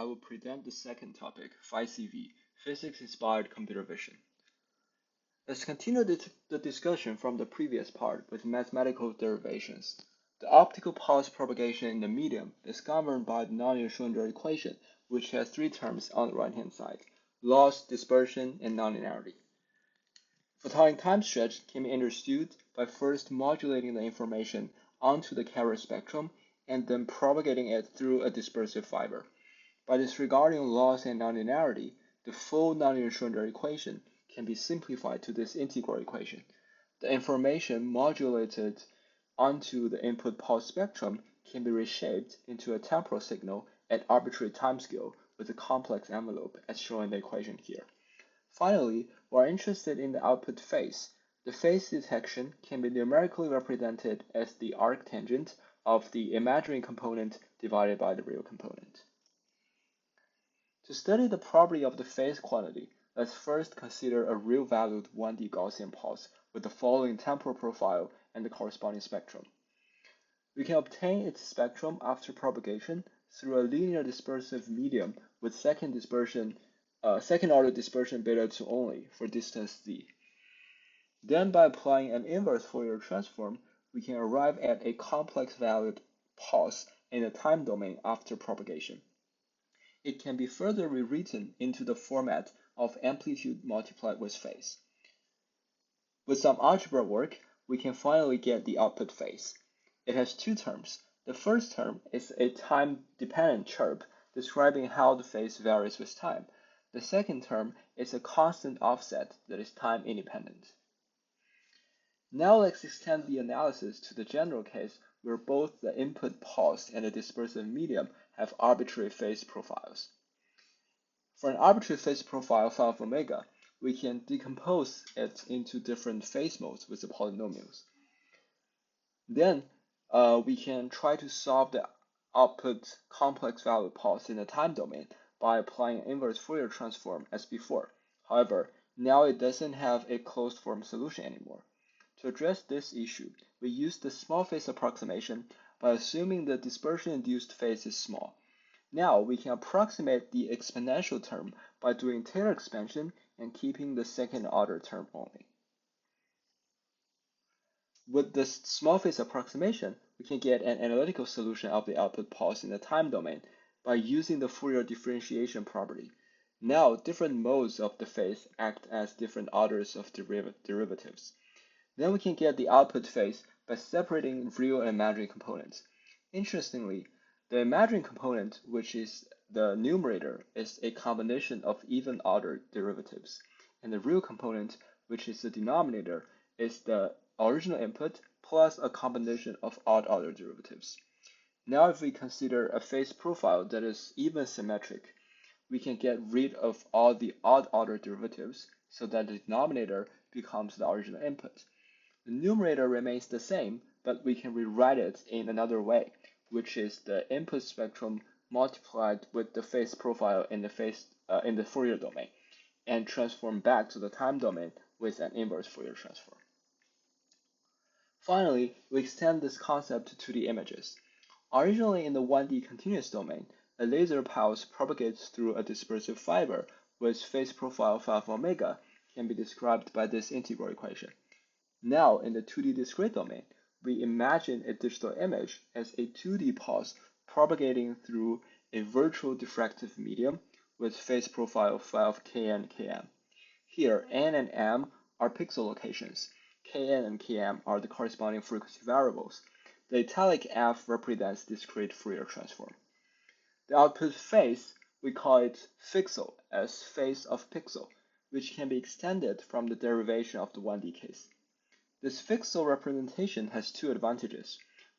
I will present the second topic, PhyCV, Physics-Inspired Computer Vision. Let's continue the discussion from the previous part with mathematical derivations. The optical pulse propagation in the medium is governed by the nonlinear Schrödinger equation, which has three terms on the right-hand side: loss, dispersion, and nonlinearity. Photonic time stretch can be understood by first modulating the information onto the carrier spectrum and then propagating it through a dispersive fiber. By disregarding loss and nonlinearity, the full nonlinear Schrödinger equation can be simplified to this integral equation. The information modulated onto the input pulse spectrum can be reshaped into a temporal signal at arbitrary timescale with a complex envelope as shown in the equation here. Finally, we are interested in the output phase. The phase detection can be numerically represented as the arctangent of the imaginary component divided by the real component. To study the property of the phase quantity, let's first consider a real-valued 1D Gaussian pulse with the following temporal profile and the corresponding spectrum. We can obtain its spectrum after propagation through a linear dispersive medium with second-order dispersion beta 2 only for distance z. Then, by applying an inverse Fourier transform, we can arrive at a complex-valued pulse in the time domain after propagation. It can be further rewritten into the format of amplitude multiplied with phase. With some algebra work, we can finally get the output phase. It has two terms. The first term is a time-dependent chirp describing how the phase varies with time. The second term is a constant offset that is time-independent. Now let's extend the analysis to the general case where both the input pulse and the dispersive medium have arbitrary phase profiles. For an arbitrary phase profile phi of omega, we can decompose it into different phase modes with the polynomials. Then we can try to solve the output complex value pulse in the time domain by applying an inverse Fourier transform as before. However, now it doesn't have a closed form solution anymore. To address this issue, we use the small phase approximation by assuming the dispersion-induced phase is small. Now we can approximate the exponential term by doing Taylor expansion and keeping the second-order term only. With this small phase approximation, we can get an analytical solution of the output pulse in the time domain by using the Fourier differentiation property. Now, different modes of the phase act as different orders of derivatives. Then we can get the output phase by separating real and imaginary components. Interestingly, the imaginary component, which is the numerator, is a combination of even-order derivatives, and the real component, which is the denominator, is the original input plus a combination of odd-order derivatives. Now if we consider a phase profile that is even symmetric, we can get rid of all the odd-order derivatives so that the denominator becomes the original input. The numerator remains the same, but we can rewrite it in another way, which is the input spectrum multiplied with the phase profile in the Fourier domain, and transform back to the time domain with an inverse Fourier transform. Finally, we extend this concept to the images. Originally in the 1D continuous domain, a laser pulse propagates through a dispersive fiber with phase profile phi of omega can be described by this integral equation. Now, in the 2D discrete domain, we imagine a digital image as a 2D pulse propagating through a virtual diffractive medium with phase profile phi of Kn, Km. Here, n and m are pixel locations. Kn and Km are the corresponding frequency variables. The italic f represents discrete Fourier transform. The output phase, we call it pixel as phase of pixel, which can be extended from the derivation of the 1D case. This pixel representation has two advantages.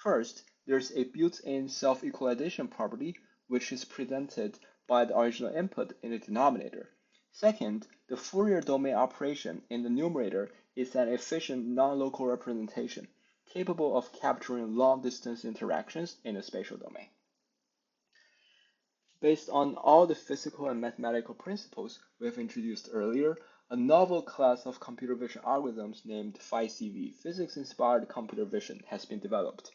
First, there's a built-in self-equalization property, which is presented by the original input in the denominator. Second, the Fourier domain operation in the numerator is an efficient non-local representation, capable of capturing long-distance interactions in the spatial domain. Based on all the physical and mathematical principles we have introduced earlier, a novel class of computer vision algorithms named PhyCV, Physics-Inspired Computer Vision, has been developed.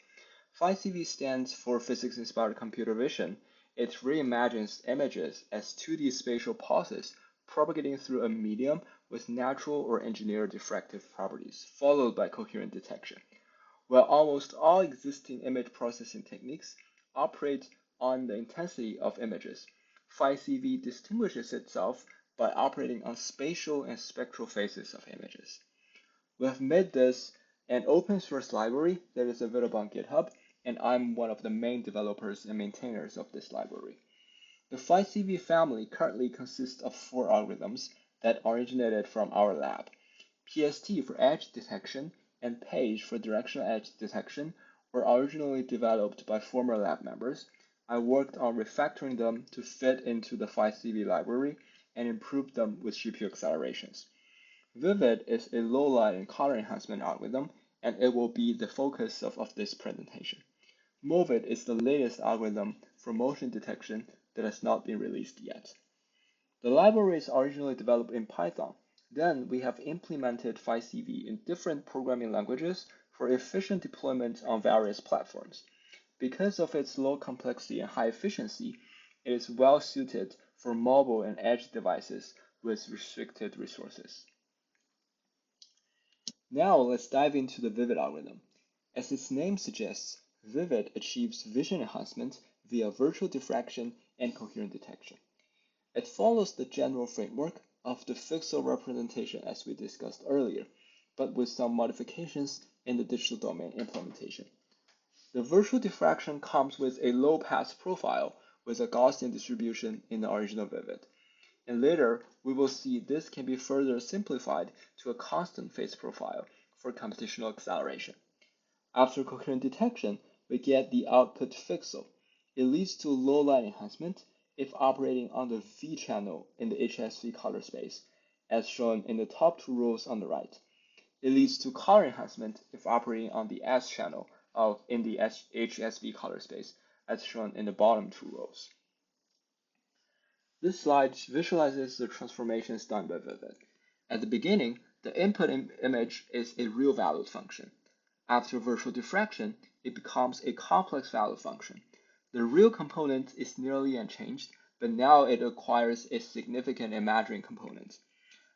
PhyCV stands for Physics-Inspired Computer Vision, it reimagines images as 2D spatial pulses propagating through a medium with natural or engineered diffractive properties, followed by coherent detection. While almost all existing image processing techniques operate on the intensity of images, PhyCV distinguishes itself by operating on spatial and spectral phases of images. We have made this an open source library that is available on GitHub, and I'm one of the main developers and maintainers of this library. The PhyCV family currently consists of 4 algorithms that originated from our lab. PhD for edge detection and PAGE for directional edge detection were originally developed by former lab members. I worked on refactoring them to fit into the PhyCV library and improved them with GPU accelerations. Vivid is a low-light and color enhancement algorithm, and it will be the focus of this presentation. Movid is the latest algorithm for motion detection that has not been released yet. The library is originally developed in Python. Then we have implemented PhyCV in different programming languages for efficient deployment on various platforms. Because of its low complexity and high efficiency, it is well suited for mobile and edge devices with restricted resources. Now let's dive into the Vivid algorithm. As its name suggests, Vivid achieves vision enhancement via virtual diffraction and coherent detection. It follows the general framework of the pixel representation as we discussed earlier, but with some modifications in the digital domain implementation. The virtual diffraction comes with a low-pass profile with a Gaussian distribution in the original Vivid. And later, we will see this can be further simplified to a constant phase profile for computational acceleration. After coherent detection, we get the output pixel. It leads to low light enhancement if operating on the V channel in the HSV color space, as shown in the top 2 rows on the right. It leads to color enhancement if operating on the S channel in the HSV color space, as shown in the bottom 2 rows. This slide visualizes the transformations done by Vivid. At the beginning, the input image is a real valued function. After virtual diffraction, it becomes a complex valued function. The real component is nearly unchanged, but now it acquires a significant imaginary component.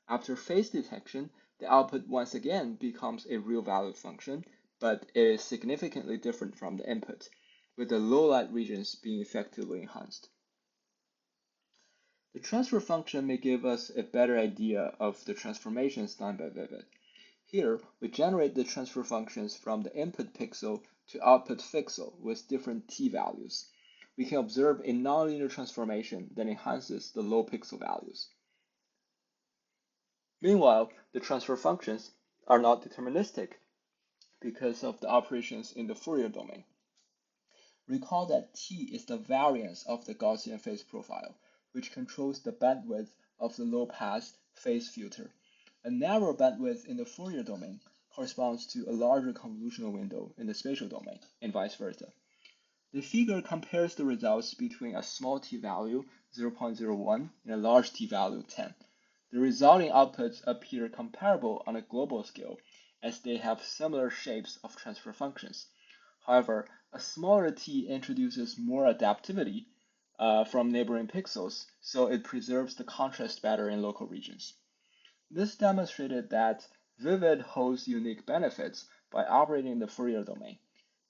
After phase detection, the output once again becomes a real valued function, but it is significantly different from the input, with the low light regions being effectively enhanced. The transfer function may give us a better idea of the transformations done by Vivid. Here, we generate the transfer functions from the input pixel to output pixel with different t values. We can observe a nonlinear transformation that enhances the low pixel values. Meanwhile, the transfer functions are not deterministic because of the operations in the Fourier domain. Recall that t is the variance of the Gaussian phase profile, which controls the bandwidth of the low-pass phase filter. A narrow bandwidth in the Fourier domain corresponds to a larger convolutional window in the spatial domain, and vice versa. The figure compares the results between a small t value, 0.01, and a large t value, 10. The resulting outputs appear comparable on a global scale, as they have similar shapes of transfer functions. However, a smaller t introduces more adaptivity from neighboring pixels, so it preserves the contrast better in local regions. This demonstrated that Vivid holds unique benefits by operating in the Fourier domain,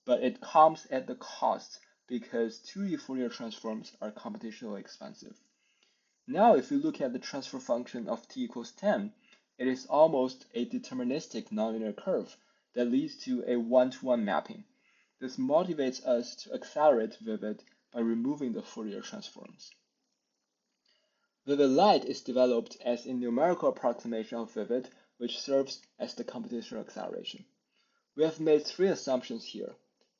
but it comes at the cost because 2D Fourier transforms are computationally expensive. Now, if you look at the transfer function of t equals 10, it is almost a deterministic nonlinear curve that leads to a one-to-one mapping. This motivates us to accelerate Vivid by removing the Fourier transforms. Vivid Light is developed as a numerical approximation of Vivid, which serves as the computational acceleration. We have made 3 assumptions here.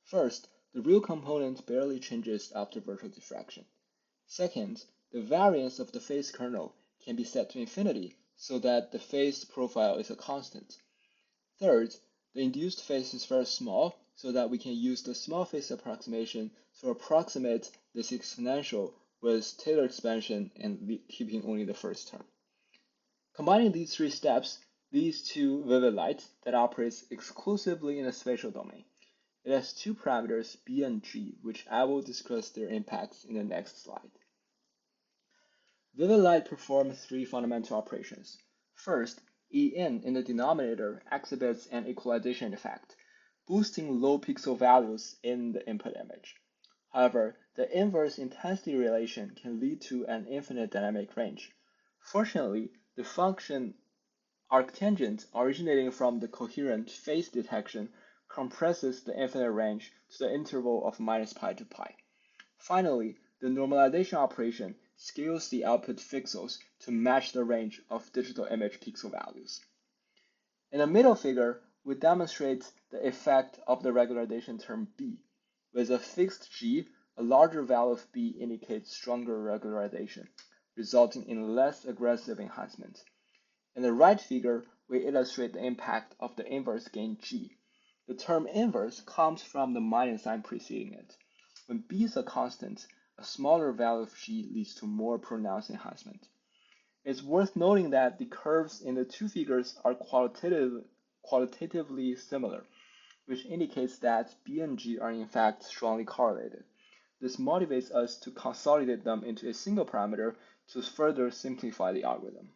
First, the real component barely changes after virtual diffraction. Second, the variance of the phase kernel can be set to infinity so that the phase profile is a constant. Third, the induced phase is very small so that we can use the small phase approximation to approximate this exponential with Taylor expansion and keeping only the first term. Combining these 3 steps leads to Vivid Light that operates exclusively in the spatial domain. It has two parameters, b and g, which I will discuss their impacts in the next slide. Vivid light performs three fundamental operations. First, En in the denominator exhibits an equalization effect, boosting low pixel values in the input image. However, the inverse intensity relation can lead to an infinite dynamic range. Fortunately, the function arctangent originating from the coherent phase detection compresses the infinite range to the interval of -pi to pi. Finally, the normalization operation scales the output pixels to match the range of digital image pixel values. In the middle figure, we demonstrate the effect of the regularization term b. With a fixed g, a larger value of b indicates stronger regularization, resulting in less aggressive enhancement. In the right figure, we illustrate the impact of the inverse gain g. The term inverse comes from the minus sign preceding it. When b is a constant, a smaller value of g leads to more pronounced enhancement. It's worth noting that the curves in the two figures are qualitatively similar, which indicates that b and g are in fact strongly correlated. This motivates us to consolidate them into a single parameter to further simplify the algorithm.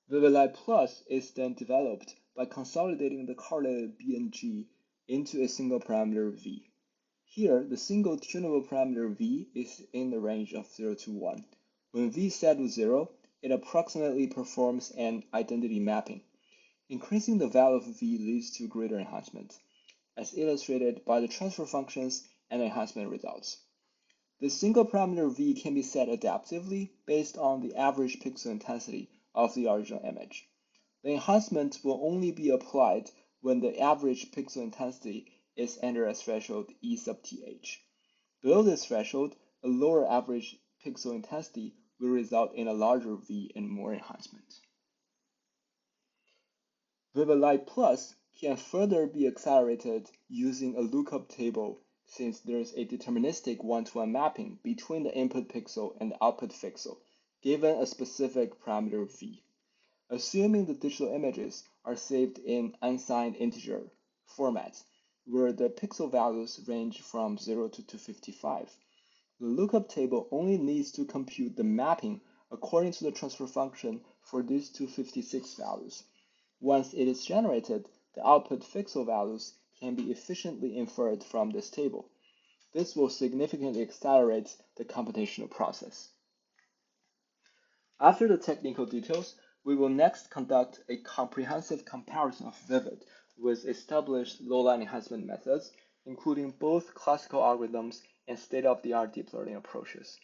Vivid Light Plus is then developed by consolidating the correlated b and g into a single parameter v. Here, the single tunable parameter v is in the range of 0 to 1. When v is set to 0, it approximately performs an identity mapping. Increasing the value of v leads to greater enhancement, as illustrated by the transfer functions and enhancement results. The single parameter v can be set adaptively based on the average pixel intensity of the original image. The enhancement will only be applied when the average pixel intensity is under a threshold E sub th. Below this threshold, a lower average pixel intensity will result in a larger V and more enhancement. Vivid Light Plus can further be accelerated using a lookup table since there is a deterministic one-to-one mapping between the input pixel and the output pixel, given a specific parameter V. Assuming the digital images are saved in unsigned integer formats, where the pixel values range from 0 to 255. The lookup table only needs to compute the mapping according to the transfer function for these 256 values. Once it is generated, the output pixel values can be efficiently inferred from this table. This will significantly accelerate the computational process. After the technical details, we will next conduct a comprehensive comparison of Vivid with established low-light enhancement methods, including both classical algorithms and state-of-the-art deep learning approaches.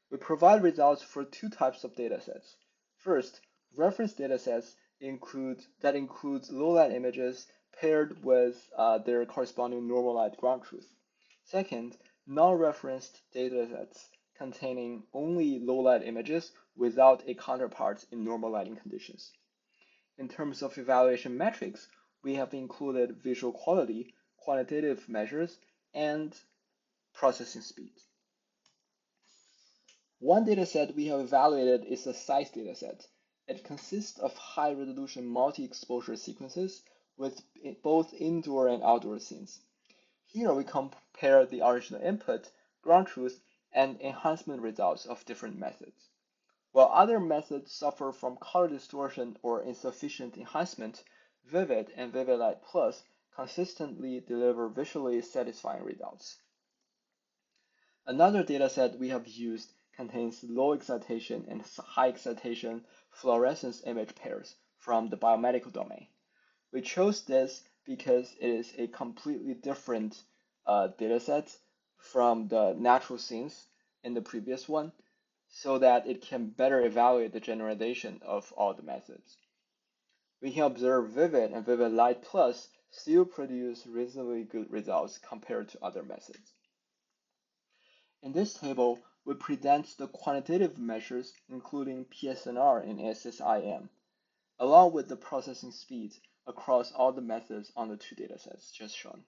We provide results for two types of datasets. First, reference datasets that includes low-light images paired with their corresponding normal light ground truth. Second, non-referenced datasets containing only low-light images without a counterpart in normal lighting conditions. In terms of evaluation metrics, we have included visual quality, quantitative measures, and processing speed. One dataset we have evaluated is the size dataset. It consists of high-resolution multi-exposure sequences with both indoor and outdoor scenes. Here we compare the original input, ground truth, and enhancement results of different methods. While other methods suffer from color distortion or insufficient enhancement, Vivid and Vivid Light Plus consistently deliver visually satisfying results. Another dataset we have used contains low excitation and high excitation fluorescence image pairs from the biomedical domain. We chose this because it is a completely different dataset from the natural scenes in the previous one, so that it can better evaluate the generalization of all the methods. We can observe Vivid and Vivid Light Plus still produce reasonably good results compared to other methods. In this table, we present the quantitative measures including PSNR and SSIM, along with the processing speed across all the methods on the two datasets just shown.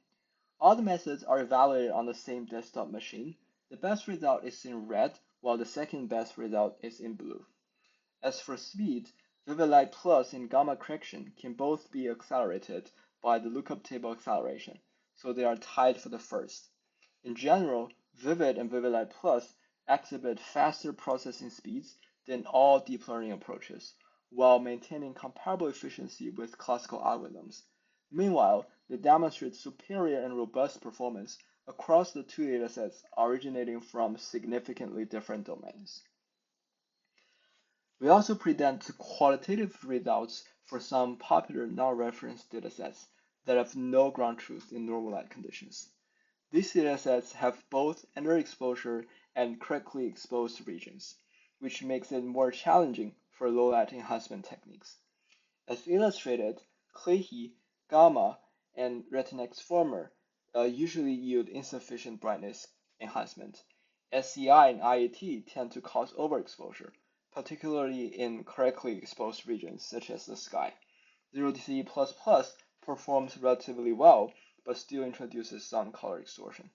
All the methods are evaluated on the same desktop machine. The best result is in red, while the second best result is in blue. As for speed, Vivid Light Plus and gamma correction can both be accelerated by the lookup table acceleration, so they are tied for the first. In general, Vivid and Vivid-Light Plus exhibit faster processing speeds than all deep learning approaches, while maintaining comparable efficiency with classical algorithms. Meanwhile, they demonstrate superior and robust performance across the two datasets originating from significantly different domains. We also present qualitative results for some popular non-reference datasets that have no ground truth in normal light conditions. These datasets have both underexposure and correctly exposed regions, which makes it more challenging for low-light enhancement techniques. As illustrated, Clehy, Gamma, and Retinexformer usually yield insufficient brightness enhancement. SCI and IET tend to cause overexposure, particularly in correctly exposed regions such as the sky. 0DC++ performs relatively well, but still introduces some color distortion.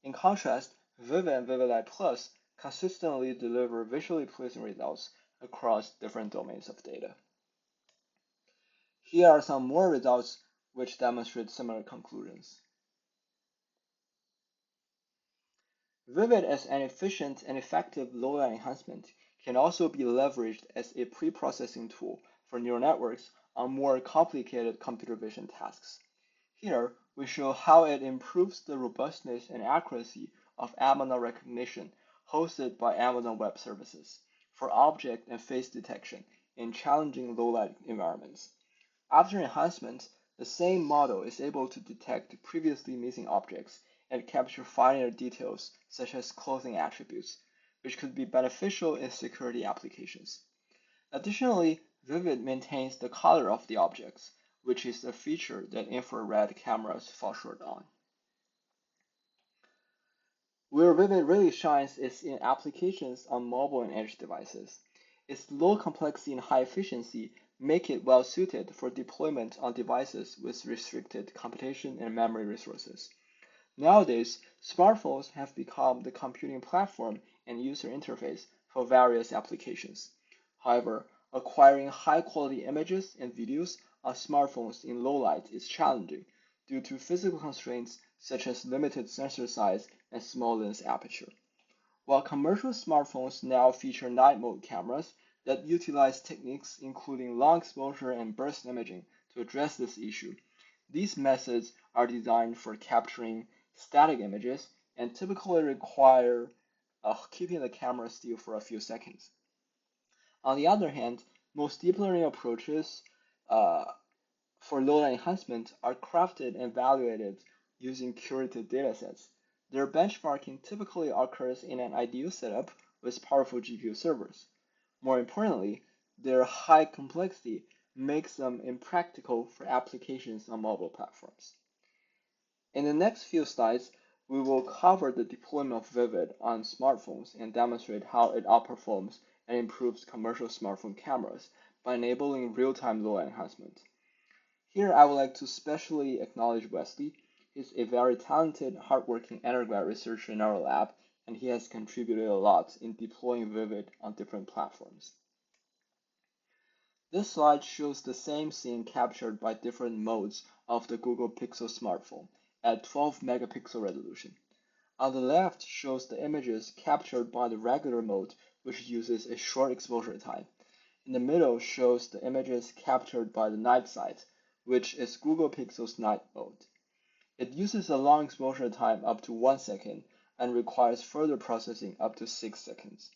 In contrast, Vivid and Vivid-Light Plus consistently deliver visually pleasing results across different domains of data. Here are some more results which demonstrate similar conclusions. Vivid as an efficient and effective low-light enhancement can also be leveraged as a pre-processing tool for neural networks on more complicated computer vision tasks. Here, we show how it improves the robustness and accuracy of Amazon recognition hosted by Amazon Web Services for object and face detection in challenging low-light environments. After enhancement, the same model is able to detect previously missing objects and capture finer details such as clothing attributes, which could be beneficial in security applications. Additionally, Vivid maintains the color of the objects, which is a feature that infrared cameras fall short on. Where Vivid really shines is in applications on mobile and edge devices. Its low complexity and high efficiency make it well suited for deployment on devices with restricted computation and memory resources. Nowadays, smartphones have become the computing platform and user interface for various applications. However, acquiring high-quality images and videos on smartphones in low light is challenging due to physical constraints such as limited sensor size and small lens aperture. While commercial smartphones now feature night mode cameras that utilize techniques including long exposure and burst imaging to address this issue, these methods are designed for capturing static images and typically require keeping the camera still for a few seconds. On the other hand, most deep learning approaches for low-light enhancement are crafted and evaluated using curated datasets. Their benchmarking typically occurs in an ideal setup with powerful GPU servers. More importantly, their high complexity makes them impractical for applications on mobile platforms. In the next few slides, we will cover the deployment of Vivid on smartphones and demonstrate how it outperforms and improves commercial smartphone cameras by enabling real-time low-light enhancement. Here, I would like to specially acknowledge Wesley. He's a very talented, hardworking undergrad researcher in our lab, and he has contributed a lot in deploying Vivid on different platforms. This slide shows the same scene captured by different modes of the Google Pixel smartphone at 12 megapixel resolution. On the left shows the images captured by the regular mode, which uses a short exposure time. In the middle shows the images captured by the night side, which is Google Pixel's night mode. It uses a long exposure time up to 1 second and requires further processing up to 6 seconds.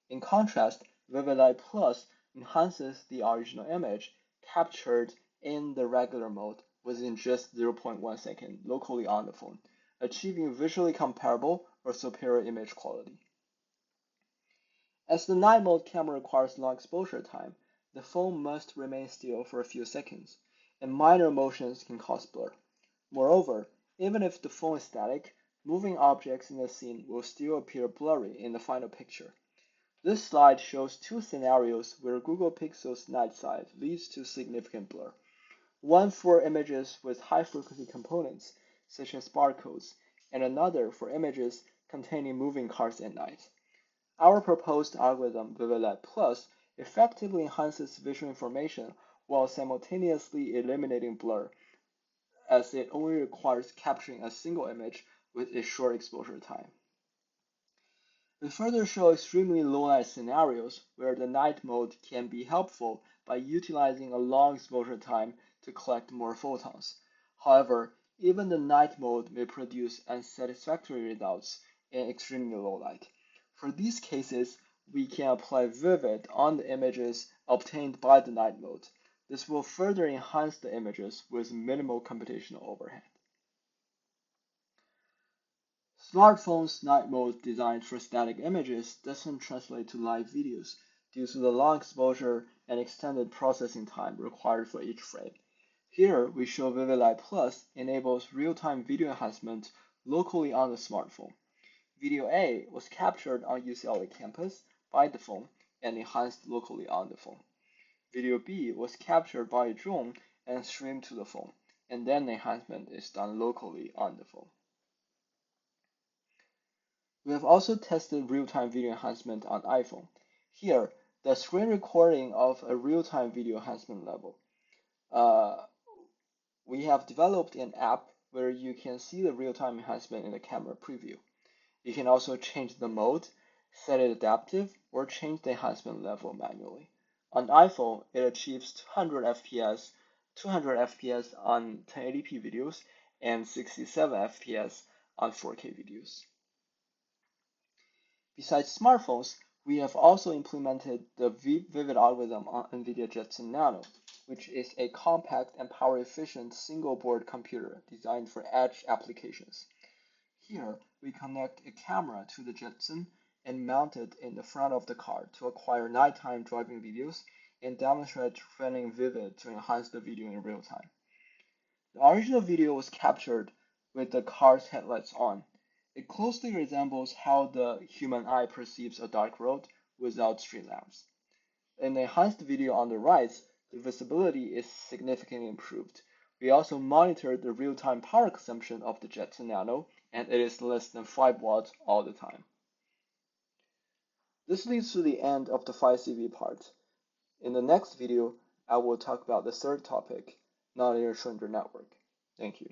In contrast, Vivid-Light Plus enhances the original image captured in the regular mode within just 0.1 second locally on the phone, achieving visually comparable or superior image quality. As the night mode camera requires long exposure time, the phone must remain still for a few seconds, and minor motions can cause blur. Moreover, even if the phone is static, moving objects in the scene will still appear blurry in the final picture. This slide shows two scenarios where Google Pixel's night side leads to significant blur. One for images with high-frequency components, such as barcodes, and another for images containing moving cars at night. Our proposed algorithm, Vivid-Light Plus, effectively enhances visual information while simultaneously eliminating blur as it only requires capturing a single image with a short exposure time. We further show extremely low light scenarios where the night mode can be helpful by utilizing a long exposure time to collect more photons. However, even the night mode may produce unsatisfactory results in extremely low light. For these cases, we can apply vivid on the images obtained by the night mode. This will further enhance the images with minimal computational overhead. Smartphone's night mode designed for static images doesn't translate to live videos due to the long exposure and extended processing time required for each frame. Here, we show Vivid Light Plus enables real-time video enhancement locally on the smartphone. Video A was captured on UCLA campus by the phone and enhanced locally on the phone. Video B was captured by a drone and streamed to the phone, and then the enhancement is done locally on the phone. We have also tested real-time video enhancement on iPhone. Here, the screen recording of a real-time video enhancement level. We have developed an app where you can see the real-time enhancement in the camera preview. You can also change the mode, set it adaptive, or change the enhancement level manually. On iPhone, it achieves 200 FPS on 1080p videos and 67 FPS on 4K videos. Besides smartphones, we have also implemented the Vivid algorithm on NVIDIA Jetson Nano, which is a compact and power-efficient single-board computer designed for edge applications. Here, we connect a camera to the Jetson and mount it in the front of the car to acquire nighttime driving videos and demonstrate running Vivid to enhance the video in real time. The original video was captured with the car's headlights on. It closely resembles how the human eye perceives a dark road without street lamps. In the enhanced video on the right, the visibility is significantly improved. We also monitored the real-time power consumption of the Jetson Nano, and it is less than 5 watts all the time. This leads to the end of the PhyCV part. In the next video, I will talk about the third topic, nonlinear Schrödinger network. Thank you.